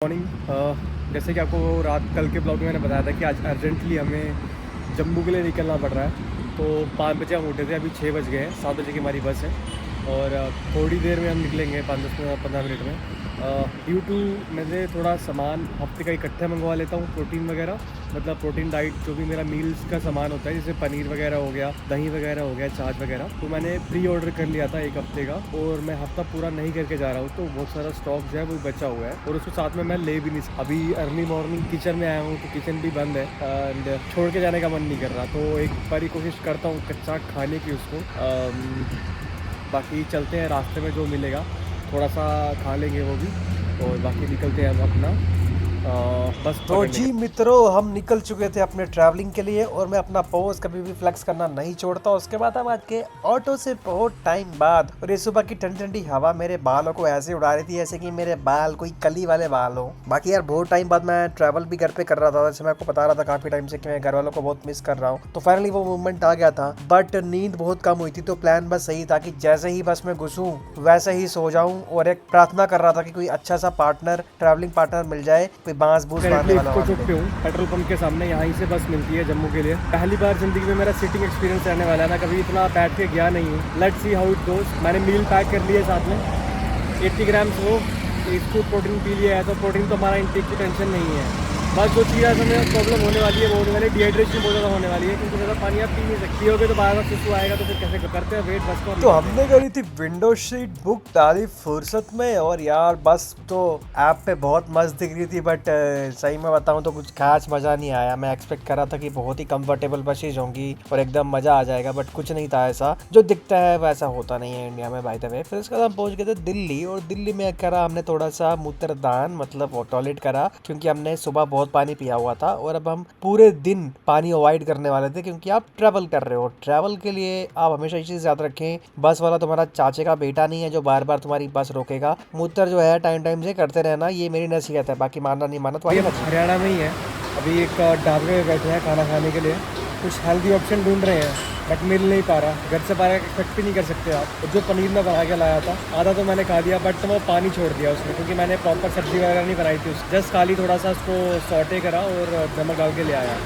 Morning. जैसे कि आपको रात कल के ब्लॉग में मैंने बताया था कि आज अर्जेंटली हमें जम्मू के लिए निकलना पड़ रहा है। तो 5 बजे हम उठे थे, अभी 6 बज गए हैं। 7 बजे की हमारी बस है और थोड़ी देर में हम निकलेंगे, 5-10-15 मिनट में। ड्यू टू मैंने थोड़ा सामान हफ्ते का इकट्ठा मंगवा लेता हूँ, प्रोटीन वगैरह, मतलब प्रोटीन डाइट जो भी मेरा मील्स का सामान होता है, जैसे पनीर वगैरह हो गया, दही वगैरह हो गया, छाछ वगैरह, तो मैंने प्री ऑर्डर कर लिया था 1 हफ्ते का और मैं हफ्ता पूरा नहीं करके जा रहा हूँ। तो बहुत सारा स्टॉक जो है वो बचा हुआ है और उसको साथ में मैं ले भी नहीं। अभी अर्ली मॉर्निंग किचन में आया हूँ तो किचन भी बंद है एंड छोड़ के जाने का मन नहीं कर रहा, तो एक बारी कोशिश करता हूँ कच्चा खाने की उसको। बाकी चलते हैं, रास्ते में जो मिलेगा थोड़ा सा खा लेंगे वो भी और बाकी निकलते हैं हम अपना बस। तो जी मित्रों, हम निकल चुके थे अपने ट्रैवलिंग के लिए और मैं अपना पोज कभी भी फ्लेक्स करना नहीं छोड़ता। उसके बाद हम आज के ऑटो से बहुत टाइम बाद, और ये सुबह की ठंडी ठंडी हवा मेरे बालों को ऐसे उड़ा रही थी जैसे कि मेरे बाल कोई कली वाले बाल हो। बाकी यार बहुत टाइम बाद मैं ट्रैवल भी घर पे कर रहा था, जैसे मैं आपको बता रहा था काफी टाइम से कि मैं घर वालों को बहुत मिस कर रहा हूँ। तो फाइनली वो मूवमेंट आ गया था, बट नींद बहुत कम हुई थी। तो प्लान बस सही था कि जैसे ही बस में घुसूं वैसे ही सो जाऊं और एक प्रार्थना कर रहा था कि कोई अच्छा सा पार्टनर, ट्रैवलिंग पार्टनर मिल जाए, कोई बांस बूस को चुप पे हूँ पेट्रोल पंप के सामने। यहाँ से बस मिलती है जम्मू के लिए। पहली बार जिंदगी में मेरा सिटिंग एक्सपीरियंस रहने वाला है, मैं कभी इतना बैठ के गया नहीं हूँ। Let's see how it goes. मैंने मील पैक कर लिया साथ में, 80 ग्राम्स वो इसको प्रोटीन पी लिया है, तो प्रोटीन तो हमारा इंटेक की टेंशन नहीं है। बस जो चीज़ है हमें प्रॉब्लम होने वाली है वो होने वाली है, डिहाइड्रेशन बहुत ज़्यादा होने वाली है, क्योंकि ज़्यादा पानी आप पी नहीं सकती होगे तो बार बार सुसु आएगा, तो फिर कैसे करते हैं वेट बस को। तो हमने करी थी विंडो सीट बुक डाली फुर्सत में, और यार बस तो ऐप पे बहुत मस्त दिख रही थी, बट सही में बताऊं तो कुछ खास मज़ा नहीं आया। मैं एक्सपेक्ट कर रहा था कि बहुत ही कंफर्टेबल बसेज होंगी और एकदम मज़ा आ जाएगा, बट कुछ नहीं था ऐसा। जो दिखता है वैसा होता नहीं है इंडिया में, बाय द वे। फिर उसके बाद हम पहुंच गए थे दिल्ली, और दिल्ली में करा हमने थोड़ा सा मूत्रदान, मतलब टॉयलेट करा, क्योंकि हमने सुबह बहुत पानी पिया हुआ था और अब हम पूरे दिन पानी अवॉइड करने वाले थे, क्योंकि आप ट्रैवल कर रहे हो। ट्रैवल के लिए आप हमेशा ये चीज़ याद रखें, बस वाला तुम्हारा चाचे का बेटा नहीं है जो बार बार तुम्हारी बस रोकेगा। मूत्र जो है टाइम टाइम से करते रहना, ये मेरी नसीहत है। बाकी मानना नहीं मानना तो हरियाणा में ही है। अभी एक ढाबे में बैठे हैं खाना खाने के लिए, कुछ हेल्दी ऑप्शन ढूंढ रहे हैं बट मिल नहीं पा रहा। घर से बाहर एक्सपेक्ट भी नहीं कर सकते आप। जो पनीर मैं बना के लाया था आधा तो मैंने खा दिया, बट वो पानी छोड़ दिया उसमें, क्योंकि मैंने प्रॉपर सब्जी वगैरह नहीं बनाई थी। उस जस्ट खाली थोड़ा सा उसको सॉटे करा और नमक डाल के ले आया।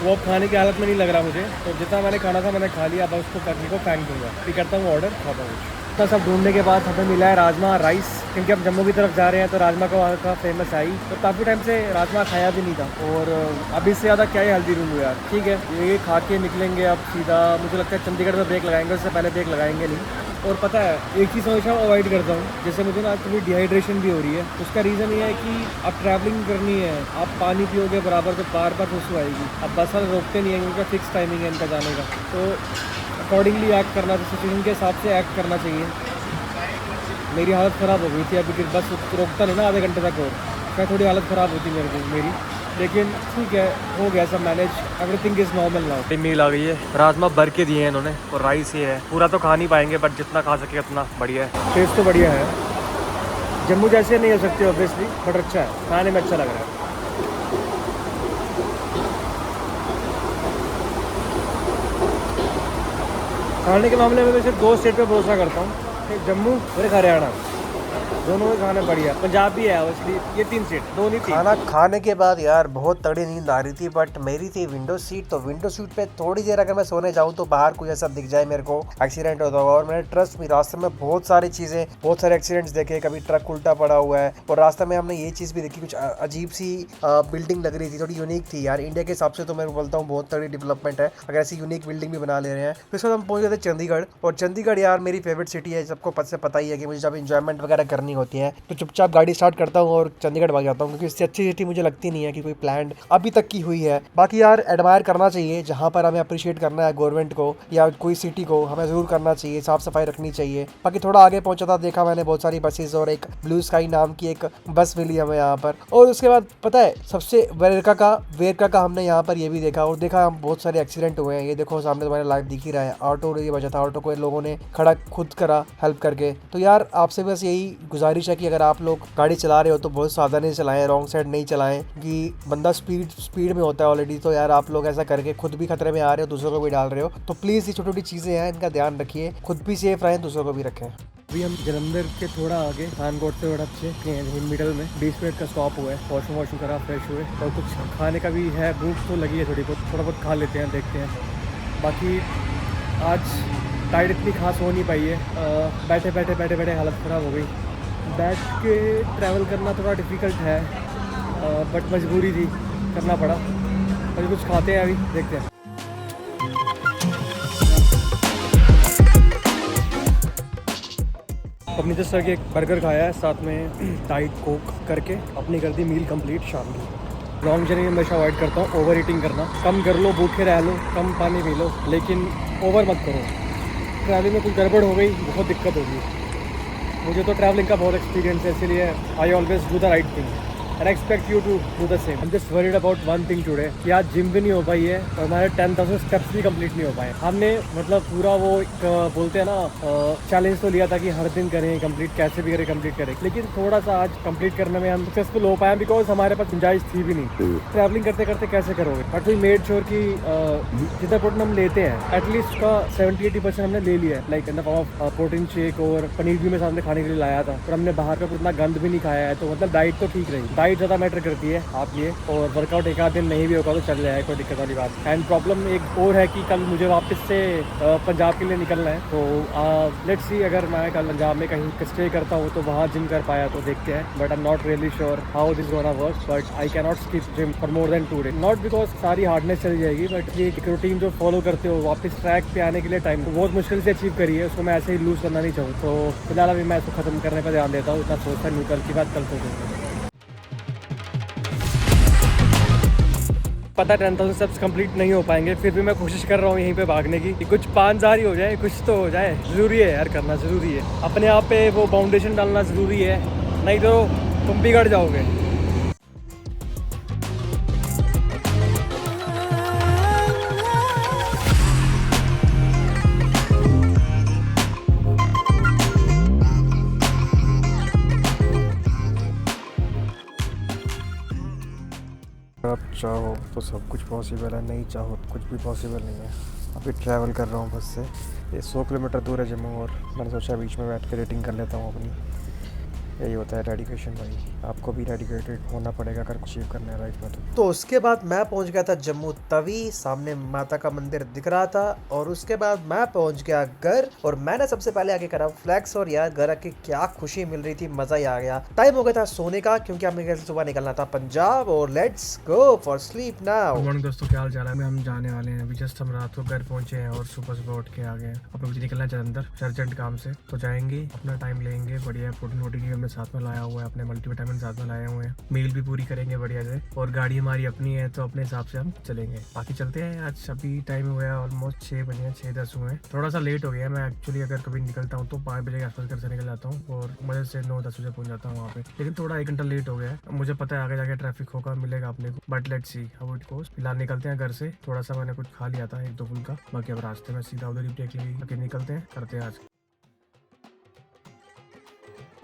वो खाने की हालत में नहीं लग रहा मुझे, तो जितना मैंने खाना था मैंने खा लिया। अब उसको करने को फेंक दूंगा। फिर करता हूँ ऑर्डर, खाता हूँ। इतना सब ढूंढने के बाद हमें मिला है राजमा राइस, क्योंकि हम जम्मू की तरफ जा रहे हैं तो राजमा का वहाँ का फेमस है ही। तो काफ़ी टाइम से राजमा खाया भी नहीं था और अब इससे ज़्यादा क्या ही हल्दी ढूंढूँ यार। ठीक है, ये खा के निकलेंगे अब सीधा। मुझे लगता है चंडीगढ़ में ब्रेक लगाएंगे, उससे पहले ब्रेक लगाएंगे नहीं। और पता है एक चीज़ हमेशा अवॉइड करता हूँ, जैसे मुझे ना थोड़ी डिहाइड्रेशन भी हो रही है। उसका रीज़न ये है कि आप ट्रैवलिंग करनी है, आप पानी पियोगे बराबर तो बार बार सुसु आएगी। अब बस वाले रोकते नहीं है, उनका फिक्स टाइमिंग है इनका जाने का, तो अकॉर्डिंगली एक्ट करना, सिचुएशन के हिसाब से एक्ट करना चाहिए। मेरी हालत ख़राब हो गई थी अभी, बस रोकता नहीं ना आधे घंटे तक, और क्या थोड़ी हालत ख़राब होती मेरी, लेकिन ठीक है, हो गया सब manage. Everything is normal now. Meal आ गई है, राजमा भर के दिए हैं इन्होंने और राइस ही है। पूरा तो खा नहीं पाएंगे बट जितना खा सके उतना बढ़िया है। टेस्ट तो बढ़िया है, जम्मू जैसे नहीं हो सकते ऑब्वियसली, बट अच्छा है, खाने में अच्छा लग रहा है। खाने के मामले में वैसे 2 स्टेट पे भरोसा करता हूँ, एक जम्मू और एक हरियाणा। दोनों के खाने बढ़िया। पंजाब भी है इसलिए, ये 3 सीट, 2 नहीं 3। खाना खाने के बाद यार बहुत तगड़ी नींद आ रही थी, बट मेरी थी विंडो सीट। तो विंडो सीट पे थोड़ी देर अगर मैं सोने जाऊं तो बाहर कुछ ऐसा दिख जाए मेरे को, एक्सीडेंट होता होगा। और मैंने ट्रस्ट में रास्ते में बहुत सारी चीजें, बहुत सारे एक्सीडेंट्स देखे। कभी ट्रक उल्टा पड़ा हुआ है, और रास्ते में हमने ये चीज भी देखी, कुछ अजीब सी बिल्डिंग लग रही थी, थोड़ी यूनिक थी यार। इंडिया के हिसाब से तो मैं बोलता हूँ बहुत तगड़ी डेवलपमेंट है अगर ऐसी यूनिक बिल्डिंग भी बना ले रहे हैं। फिर उसके बाद हम पहुंच गए थे चंडीगढ़, और चंडीगढ़ यार मेरी फेवरेट सिटी है। सबको पता ही है कि मुझे जब इंजॉयमेंट वगैरह करनी होती है तो चुपचाप गाड़ी स्टार्ट करता हूँ और चंडीगढ़ भाग जाता हूँ, क्योंकि इससे अच्छी सिटी मुझे लगती नहीं है कि कोई प्लान अभी तक की हुई है। बाकी यार एडमायर करना चाहिए, जहाँ पर हमें अप्रिशिएट करना है गवर्नमेंट को या कोई सिटी को, हमें जरूर करना चाहिए, साफ सफाई रखनी चाहिए। बाकी थोड़ा आगे पहुंचा था, देखा मैंने बहुत सारी बसेज और एक ब्लू स्काई नाम की एक बस मिली हमें यहाँ पर। और उसके बाद पता है सबसे वेरका का हमने यहाँ पर ये भी देखा, और देखा हम बहुत सारे एक्सीडेंट हुए हैं। ये देखो सामने तुम्हारे लाइव दिख ही रहा है, ऑटो ये बचा था, ऑटो को लोगों ने खड़ा खुद करा हेल्प करके। तो यार आपसे बस यही गुजारिश है कि अगर आप लोग गाड़ी चला रहे हो तो बहुत सावधानी से चलाएं, रॉन्ग साइड नहीं चलाएं, कि बंदा स्पीड में होता है ऑलरेडी। तो यार आप लोग ऐसा करके खुद भी खतरे में आ रहे हो, दूसरों को भी डाल रहे हो, तो प्लीज ये छोटी छोटी चीजें हैं, इनका ध्यान रखिए, खुद भी सेफ रहें, दूसरों को भी रखें। अभी हम जलंधर के थोड़ा आगे खानकोट से थोड़ा अच्छे मिडल में 20 मिनट का स्टॉप हुआ है। वॉशरूम करा, फ्रेश हुए और कुछ खाने का भी है, भूख तो लगी है थोड़ी बहुत खा लेते हैं, देखते हैं। बाकी आज डाइट इतनी खास हो नहीं पाई है, बैठे हालत ख़राब हो गई। बैठ के ट्रैवल करना थोड़ा डिफ़िकल्ट है, बट मजबूरी थी, करना पड़ा। अभी कुछ खाते हैं, अभी देखते हैं। अपनी तो सर के एक बर्गर खाया है, साथ में डाइट कोक करके अपनी कर दी मील कंप्लीट शाम की। लॉन्ग जर्नी में हमेशा अवॉइड करता हूँ ओवर ईटिंग करना। कम कर लो, भूखे रह लो, कम पानी पी लो, लेकिन ओवर मत करो। ट्रैवलिंग में कुछ गड़बड़ हो गई, बहुत दिक्कत होगी। मुझे तो ट्रैवलिंग का बहुत एक्सपीरियंस है, इसलिए I always do the right thing and expect you to do the same. I'm just worried about one thing today कि आज जिम भी नहीं हो पाई है और हमारे 10,000 स्टेप्स भी कंप्लीट नहीं हो पाए। हमने मतलब पूरा वो एक बोलते हैं ना चैलेंज तो लिया था कि हर दिन करें कंप्लीट, कैसे भी करें कंप्लीट करें, लेकिन थोड़ा सा आज कंप्लीट करने में हम सक्सेसफुल हो पाए बिकॉज हमारे पास गुंजाइश थी भी नहीं। ट्रैवलिंग करते करते कैसे करोगे, बट वी मेड श्योर कि जितना प्रोटीन हम लेते हैं एटलीस्ट का 70-80% हमने ले लिया है, like in the form of protein shake, और पनीर भी मैं सामने खाने के लिए लाया था, और हमने बाहर का उतना गंद भी नहीं खाया है। तो मतलब डाइट तो ठीक रही, ज़्यादा मैटर करती है आप लिए, और वर्कआउट एक आध दिन नहीं भी होगा तो चल जाए, कोई दिक्कत वाली बात। एंड प्रॉब्लम एक और है कि कल मुझे वापस से पंजाब के लिए निकलना है, तो लेट्स सी अगर मैं कल पंजाब में कहीं स्टे करता हूँ तो वहाँ जिम कर पाया तो देखते हैं। But I am not really sure how this gonna work, but I can not skip gym for more than 2 days, not because सारी हार्डनेस चली जाएगी, बट ये एक रूटीन जो फॉलो करते हो वापस ट्रैक पे आने के लिए टाइम तो बहुत मुश्किल से अचीव करी है, उसको मैं ऐसे ही लूज करना नहीं चाहूँ। तो फिलहाल अभी मैं इसको खत्म करने पर ध्यान देता हूँ, इतना सोचता नहीं, कल की बात कल सोचूंगा। पता 10,000 स्टेप्स कंप्लीट नहीं हो पाएंगे, फिर भी मैं कोशिश कर रहा हूँ यहीं पे भागने की, कुछ 5,000 ही हो जाए, कुछ तो हो जाए। ज़रूरी है यार, करना ज़रूरी है, अपने आप पे वो फाउंडेशन डालना ज़रूरी है, नहीं तो तुम बिगड़ जाओगे। आप चाहो तो सब कुछ पॉसिबल है, नहीं चाहो तो कुछ भी पॉसिबल नहीं है। अभी ट्रैवल कर रहा हूँ बस से, ये 100 किलोमीटर दूर है जम्मू, और मैंने सोचा बीच में बैठ के रेटिंग कर लेता हूँ अपनी। यही होता है डेडिकेशन भाई, आपको भी डेडिकेटेड होना पड़ेगा अगर कुछ करना है लाइफ में। तो उसके बाद मैं पहुंच गया था जम्मू तवी, सामने माता का मंदिर दिख रहा था, और उसके बाद मैं पहुंच गया घर, और मैंने सबसे पहले आगे करा फ्लैक्स, और यार घर आके क्या खुशी मिल रही थी, मजा ही आ गया। टाइम हो गया था सोने का, क्योंकि हमें घर से सुबह निकलना था पंजाब, और let's go for sleep now. Good morning दोस्तों, क्या हाल चाल है? हम जाने वाले हैं, अभी जस्ट हम रात को घर पहुंचे हैं और सुबह उठ के आ गए। अब मुझे निकलना है जलंधर अर्जेंट काम से, तो जाएंगे, अपना टाइम लेंगे, बढ़िया प्रोटीन वोटीन हमने साथ में लाया हुआ है, अपने मल्टीविटामिन साथ में लाए हुए हैं, मील भी पूरी करेंगे बढ़िया से, और गाड़ी हमारी अपनी है तो अपने हिसाब से हम चलेंगे। बाकी चलते हैं। आज अभी टाइम हुआ है ऑलमोस्ट 6 बजे, 6:10 हुए हैं, थोड़ा सा लेट हो गया। मैं एक्चुअली अगर कभी निकलता हूँ तो 5 बजे के आसपास घर से निकल जाता हूँ, और मजे से 9-10 बजे पहुंच जाता हूँ वहाँ पे, लेकिन थोड़ा 1 घंटा लेट हो गया है। मुझे पता है आगे जाके ट्रैफिक होगा, मिलेगा अपने को, but let's see how it goes. फिलहाल निकलते हैं घर से, थोड़ा सा मैंने कुछ खा लिया था 1-2 फुल्का, बाकी अब रास्ते में सीधा उधर ही टेक लेके निकलते हैं, करते हैं आज।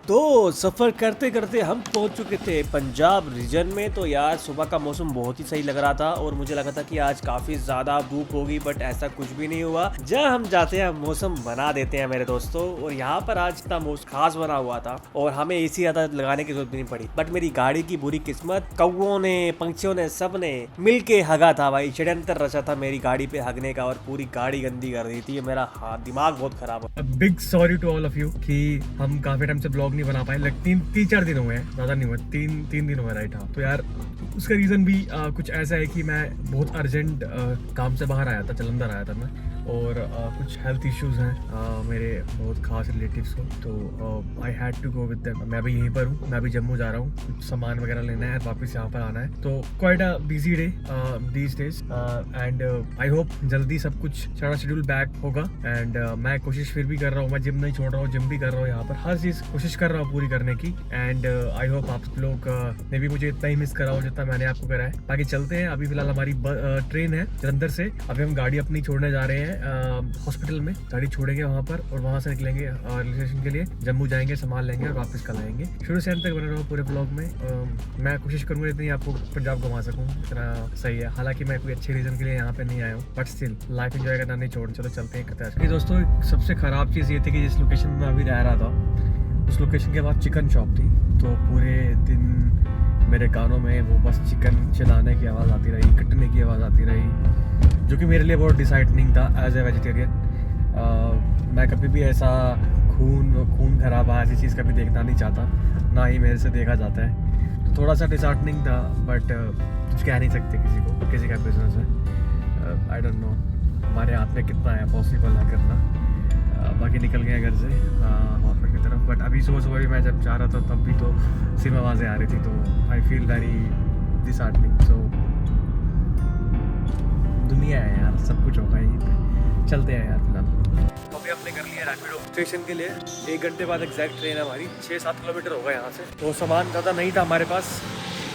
तो सफ़र करते करते हम पहुंच चुके थे पंजाब रीजन में। तो यार सुबह का मौसम बहुत ही सही लग रहा था, और मुझे लगा था कि आज काफ़ी ज़्यादा धूप होगी, बट ऐसा कुछ भी नहीं हुआ। जहाँ हम जाते हैं मौसम बना देते हैं मेरे दोस्तों, और यहाँ पर आज इतना मौसम खास बना हुआ था, और हमें एसी ज़्यादा लगाने की जरूरत नहीं पड़ी। बट मेरी गाड़ी की बुरी किस्मत, कौओं ने, पंछियों ने, सब ने मिल के हगा था भाई, षड्यंत्र रचा था मेरी गाड़ी पे हगने का, और पूरी गाड़ी गंदी कर दी थी। मेरा दिमाग बहुत खराब हो। Big sorry to all of you कि हम काफ़ी टाइम से ब्लॉग नहीं बना पाए, लाइक 3-4 दिन हुए हैं, ज़्यादा नहीं हुआ, 3 दिन हुए, राइट। हाँ, तो यार उसका रीज़न भी कुछ ऐसा है कि मैं बहुत अर्जेंट काम से बाहर आया था, जलंधर आया था मैं, और कुछ हेल्थ इश्यूज़ हैं मेरे बहुत खास रिलेटिव्स को, तो I had to go with them. मैं भी यहीं पर हूँ, मैं भी जम्मू जा रहा हूँ, कुछ सामान वगैरह लेना है, वापस यहाँ पर आना है, तो quite a busy day these days, and I hope जल्दी सब कुछ सारा शेड्यूल बैक होगा। एंड मैं कोशिश फिर भी कर रहा हूँ, मैं जिम नहीं छोड़ रहा हूँ, जिम भी कर रहा हूँ, यहाँ पर हर चीज़ कोशिश कर रहा हूँ पूरी करने की। एंड आई होप आप लोग ने भी मुझे इतना ही मिस करा हो जितना मैंने आपको करा है। बाकी चलते हैं, अभी फिलहाल हमारी ट्रेन है जलंधर से, अभी हम गाड़ी अपनी छोड़ने जा रहे हैं, हॉस्पिटल में, गाड़ी छोड़ेंगे वहाँ पर और वहाँ से निकलेंगे रेलवे स्टेशन के लिए, जम्मू जाएंगे, सामान लेंगे और वापस कल आएंगे। शुरू से अंत तक बने रहो पूरे ब्लॉग में। मैं कोशिश करूँगा इतनी आपको पंजाब घुमा सकूँ, इतना सही है। हालांकि मैं कोई अच्छे रीज़न के लिए यहाँ पे नहीं आया हूँ, बट स्टिल लाइफ एंजॉय करना नहीं छोड़। चलो चलते हैं कतार। दोस्तों सबसे ख़राब चीज़ ये थी कि जिस लोकेशन में अभी रह रहा था उस लोकेशन के बाद चिकन शॉप थी, तो पूरे दिन मेरे कानों में वो बस चिकन चिल्लाने की आवाज़ आती रही, कटने की आवाज़ आती रही, जो कि मेरे लिए बहुत डिसाइटनिंग था एज ए वेजिटेरियन। मैं कभी भी ऐसा खून खराबा ऐसी चीज़ कभी देखना नहीं चाहता, ना ही मेरे से देखा जाता है। तो थोड़ा सा डिसाइटनिंग था, बट कुछ कह नहीं सकते किसी को, किसी का बिजनेस है। आई डोंट नो हमारे हाथ में कितना है पॉसिबल है करना। बाकी निकल गए घर से हॉस्पिटल की तरफ, बट अभी सुबह भी मैं जब जा रहा था तब भी तो सिर्फ आवाज़ें आ रही थी, तो आई फील वेरी डिसहार्टनिंग। सो दुनिया है यार, सब कुछ होगा यहीं पे। चलते हैं यार फिलहाल। तो अभी हमने कर लिया रैपिडो स्टेशन के लिए। 1 घंटे बाद एग्जैक्ट ट्रेन है हमारी, 6-7 किलोमीटर होगा यहाँ से। तो सामान ज़्यादा नहीं था हमारे पास,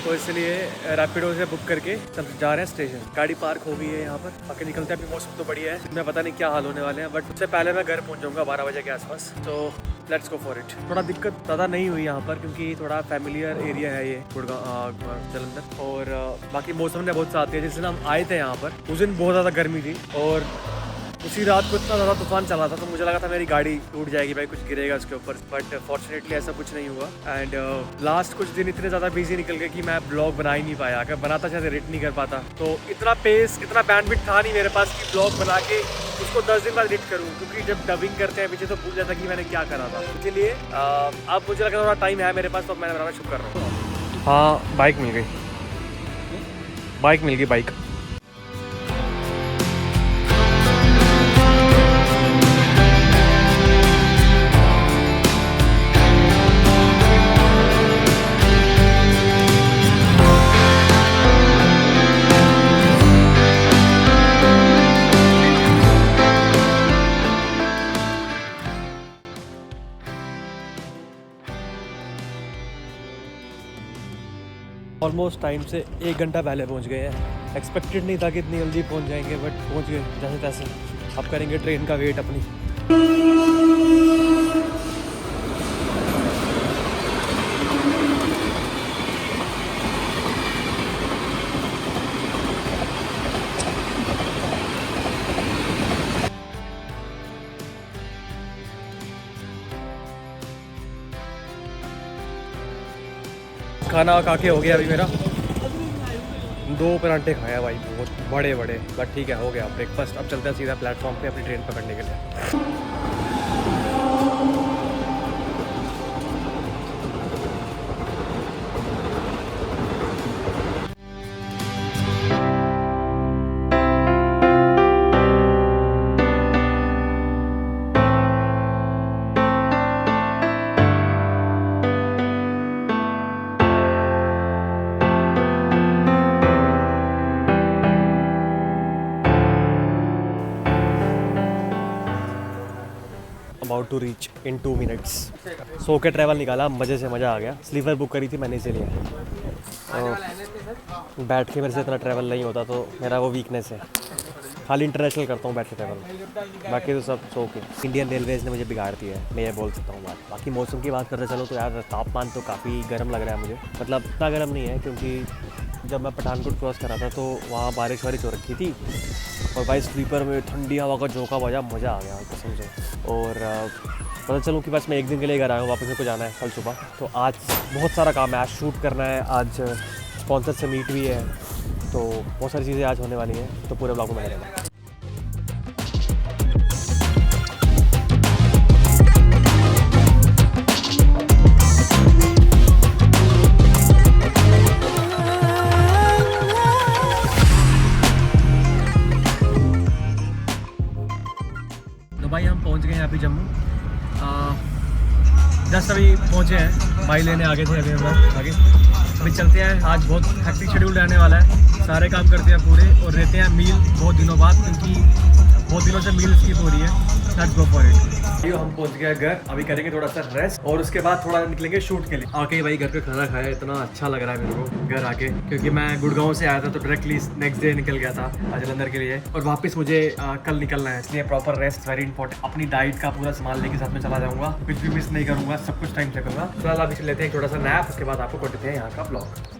तो इसलिए रैपिडो से बुक करके चल जा रहे हैं स्टेशन। गाड़ी पार्क हो गई है यहाँ पर, बाकी निकलते हैं। अभी मौसम तो बढ़िया है, मैं पता नहीं क्या हाल होने वाले हैं, बट उससे पहले मैं घर पहुँच जाऊँगा 12 बजे के आसपास। तो लेट्स गो फॉर इट। थोड़ा दिक्कत ज़्यादा नहीं हुई यहाँ पर, क्योंकि थोड़ा फैमिलियर एरिया है ये गुड़गांव जलंधर। और बाकी मौसम ने बहुत साथ दिया। जिस दिन हम आए थे यहाँ पर उस दिन बहुत ज़्यादा गर्मी थी, और उसी रात को इतना ज़्यादा तूफान चला था, तो मुझे लगा था मेरी गाड़ी टूट जाएगी, भाई कुछ गिरेगा उसके ऊपर, बट फॉर्चुनेटली ऐसा कुछ नहीं हुआ। एंड लास्ट कुछ दिन इतने ज़्यादा बिजी निकल गए कि मैं ब्लॉग बना ही नहीं पाया। अगर बनाता शायद एडिट नहीं कर पाता, तो इतना पेस, इतना बैंडविड्थ था नहीं मेरे पास कि ब्लॉग बना के उसको 10 दिन बाद एडिट करूँ, क्योंकि जब डबिंग करते हैं पीछे तो भूल जाता कि मैंने क्या करा था। इसलिए अब मुझे लगा थोड़ा टाइम है मेरे पास, तो मैंने बनाना शुरू कर रहा हूँ। हाँ, बाइक मिल गई, बाइक। ऑलमोस्ट टाइम से 1 घंटा पहले पहुंच गए हैं। एक्सपेक्टेड नहीं था कि इतनी जल्दी पहुंच जाएंगे, बट पहुंच गए जैसे तैसे। अब करेंगे ट्रेन का वेट अपनी। खाना खा के हो गया अभी मेरा, 2 परांठे खाया भाई, बहुत बड़े बड़े, बट ठीक है, हो गया ब्रेकफास्ट। अब चलते हैं सीधा प्लेटफॉर्म पे अपनी ट्रेन पकड़ने के लिए। About to reach in 2 minutes. सो के ट्रैवल निकाला, मज़े से मज़ा आ गया। स्लीपर बुक करी थी मैंने इसीलिए, बैठ के मेरे से इतना ट्रैवल नहीं होता, तो मेरा वो वीकनेस है। खाली इंटरनेशनल करता हूँ बैठ के ट्रैवल, बाकी तो सब सो के। इंडियन रेलवेज़ ने मुझे बिगाड़ दिया है, मैं ये बोल सकता हूँ बात। बाकी मौसम की बात करते चलो तो यार तापमान तो काफ़ी गर्म लग रहा है मुझे। मतलब इतना गर्म नहीं है, क्योंकि जब मैं पठानकोट क्रॉस करा था तो वहाँ बारिश वारिश हो रखी थी, और भाई स्लीपर में ठंडी हवा का झोंका बजा, मज़ा आ गया कसम से। और पता चलूँ कि बस मैं 1 दिन के लिए घर आया हूँ, वापस मेरे को जाना है कल सुबह। तो आज बहुत सारा काम है, आज शूट करना है, आज स्पॉन्सर से मीट भी है, तो बहुत सारी चीज़ें आज होने वाली हैं, तो पूरे ब्लॉग में रहेगा। भाई हम पहुंच गए हैं अभी जम्मू, जस्ट अभी पहुंचे हैं, भाई लेने आ गए थे अभी हम आगे। अभी चलते हैं, आज बहुत हेक्टिक शेड्यूल रहने वाला है, सारे काम करते हैं पूरे और रहते हैं मील बहुत दिनों बाद, क्योंकि बहुत दिनों से मील स्किप हो रही है, लेट्स गो फॉर इट। ये हम पहुंच गए घर, अभी करेंगे थोड़ा सा रेस्ट और उसके बाद थोड़ा निकलेंगे शूट के लिए। आके भाई घर का खाना खाया, इतना अच्छा लग रहा है मेरे को घर आके, क्योंकि मैं गुड़गांव से आया था तो डायरेक्टली नेक्स्ट डे निकल गया था जलंधर के लिए, और वापस मुझे कल निकलना है, इसलिए प्रॉपर रेस्ट वेरी इंपॉर्टेंट। अपनी डाइट का पूरा सामान लेके साथ में चला जाऊंगा, कुछ भी मिस नहीं करूंगा, सब कुछ टाइम से करूंगा। फिलहाल अभी लेते हैं थोड़ा सा नैप, उसके बाद आपको करते हैं यहाँ का ब्लॉग।